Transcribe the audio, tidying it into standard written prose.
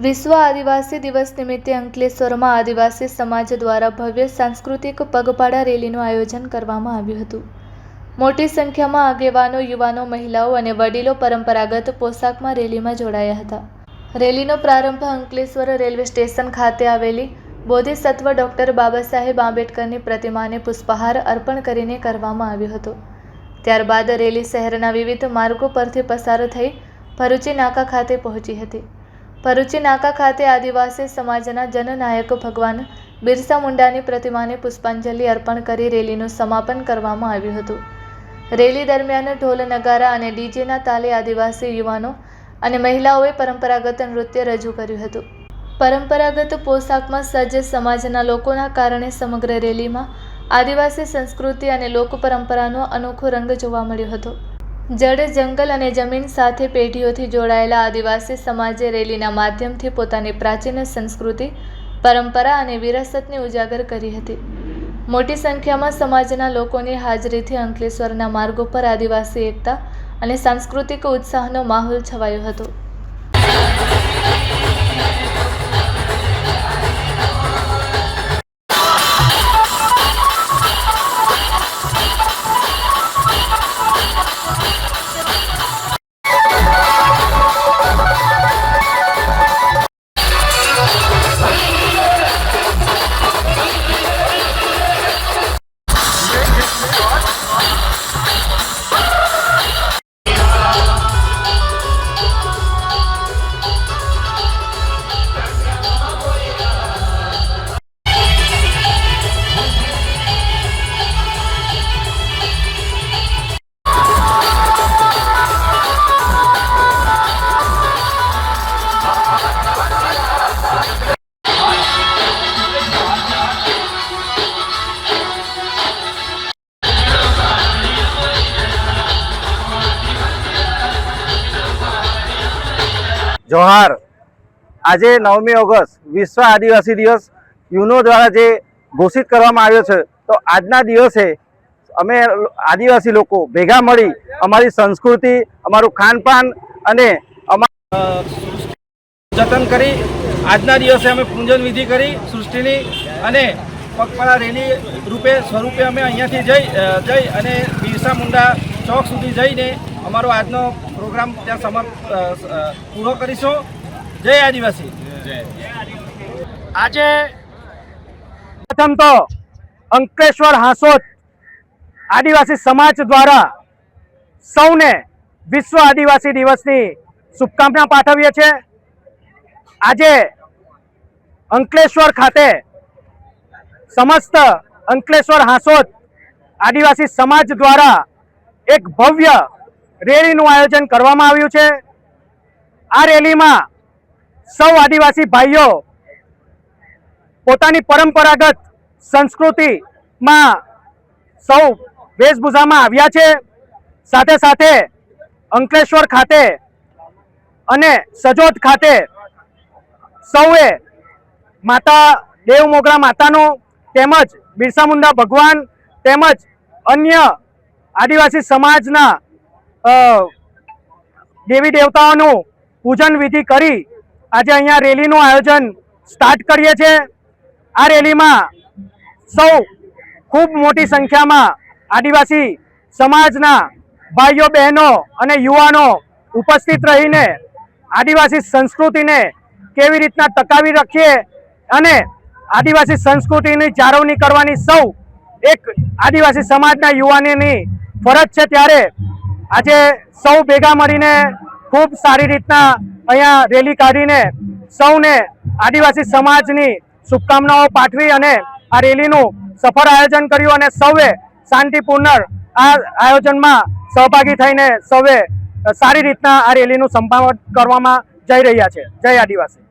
વિશ્વ આદિવાસી દિવસ નિમિત્તે અંકલેશ્વરમાં આદિવાસી સમાજ દ્વારા ભવ્ય સાંસ્કૃતિક પગપાળા રેલીનું આયોજન કરવામાં આવ્યું હતું. મોટી સંખ્યામાં આગેવાનો, યુવાનો, મહિલાઓ અને વડીલો પરંપરાગત પોશાકમાં રેલીમાં જોડાયા હતા. રેલીનો પ્રારંભ અંકલેશ્વર રેલવે સ્ટેશન ખાતે આવેલી બોધિસત્વ ડૉક્ટર બાબા સાહેબ આંબેડકરની પ્રતિમાને પુષ્પહાર અર્પણ કરીને કરવામાં આવ્યો હતો. ત્યારબાદ રેલી શહેરના વિવિધ માર્ગો પરથી પસાર થઈ ભરૂચી નાકા ખાતે પહોંચી હતી. ભરૂચી નાકા ખાતે આદિવાસી સમાજના જનનાયક ભગવાન બિરસા મુંડાની પ્રતિમાને પુષ્પાંજલિ અર્પણ કરી રેલીનું સમાપન કરવામાં આવ્યું હતું. રેલી દરમિયાન ઢોલ, નગારા અને ડીજેના તાલે આદિવાસી યુવાનો અને મહિલાઓએ પરંપરાગત નૃત્ય રજૂ કર્યું હતું. પરંપરાગત પોશાકમાં સજ્જ સમાજના લોકોના કારણે સમગ્ર રેલીમાં આદિવાસી સંસ્કૃતિ અને લોક પરંપરાનો અનોખો રંગ જોવા મળ્યો હતો. જળ, જંગલ અને જમીન સાથે પેઢીઓથી જોડાયેલા આદિવાસી સમાજે રેલીના માધ્યમથી પોતાની પ્રાચીન સંસ્કૃતિ, પરંપરા અને વિરાસતને ઉજાગર કરી હતી. મોટી સંખ્યામાં સમાજના લોકોની હાજરીથી અંકલેશ્વરના માર્ગો પર આદિવાસી એકતા અને સાંસ્કૃતિક ઉત્સાહનો માહોલ છવાયો હતો. જોહાર. આજે 9મી ઓગસ્ટ વિશ્વ આદિવાસી દિવસ યુનો દ્વારા જે ઘોષિત કરવામાં આવ્યો છે, તો આજના દિવસે અમે આદિવાસી લોકો ભેગા મળી અમારી સંસ્કૃતિ, અમારું ખાનપાન અને જતન કરી આજના દિવસે અમે પૂજન વિધિ કરી સૃષ્ટિની અને પગપાળા રેલી સ્વરૂપે અમે અહીંયાથી જઈ અને બિરસા મુંડા ચોક સુધી જઈને અમારો આજનો પ્રોગ્રામ ત્યાં પૂરો કરીશું. જય આદિવાસી. આજે પ્રથમ તો અંકલેશ્વર હાંસોદ આદિવાસી સમાજ દ્વારા સૌને વિશ્વ આદિવાસી દિવસની શુભકામના પાઠવીએ છીએ. આજે અંકલેશ્વર ખાતે સમસ્ત અંકલેશ્વર હાંસોદ આદિવાસી સમાજ દ્વારા એક ભવ્ય રેલીનું આયોજન કરવામાં આવ્યું છે. આ રેલીમાં સૌ આદિવાસી ભાઈઓ પોતાની પરંપરાગત સંસ્કૃતિમાં સૌ વેશભૂષામાં આવ્યા છે. સાથે સાથે અંકલેશ્વર ખાતે અને સજોદ ખાતે સૌએ માતા દેવ મોગરા માતાનું તેમજ બિરસા મુંડા ભગવાન તેમજ અન્ય આદિવાસી સમાજના દેવી દેવતાઓનું પૂજન વિધિ કરી આજે અહીંયા રેલીનું આયોજન સ્ટાર્ટ કરીએ છીએ. આ રેલીમાં સૌ ખૂબ મોટી સંખ્યામાં આદિવાસી સમાજના ભાઈઓ, બહેનો અને યુવાનો ઉપસ્થિત રહીને આદિવાસી સંસ્કૃતિને કેવી રીતના ટકાવી રાખીએ અને આદિવાસી સંસ્કૃતિની જાળવણી કરવાની સૌ એક આદિવાસી સમાજના યુવાનોની ફરજ છે. ત્યારે આજે સૌ ભેગા મળીને ખૂબ સારી રીતના અહીંયા રેલી કાઢીને સૌને આદિવાસી સમાજની શુભકામનાઓ પાઠવી અને આ રેલીનું સફળ આયોજન કર્યું અને સૌએ શાંતિપૂર્ણ આ આયોજનમાં સહભાગી થઈને સૌએ સારી રીતના આ રેલીનું સંપાદન કરવામાં જઈ રહ્યા છે. જય આદિવાસી.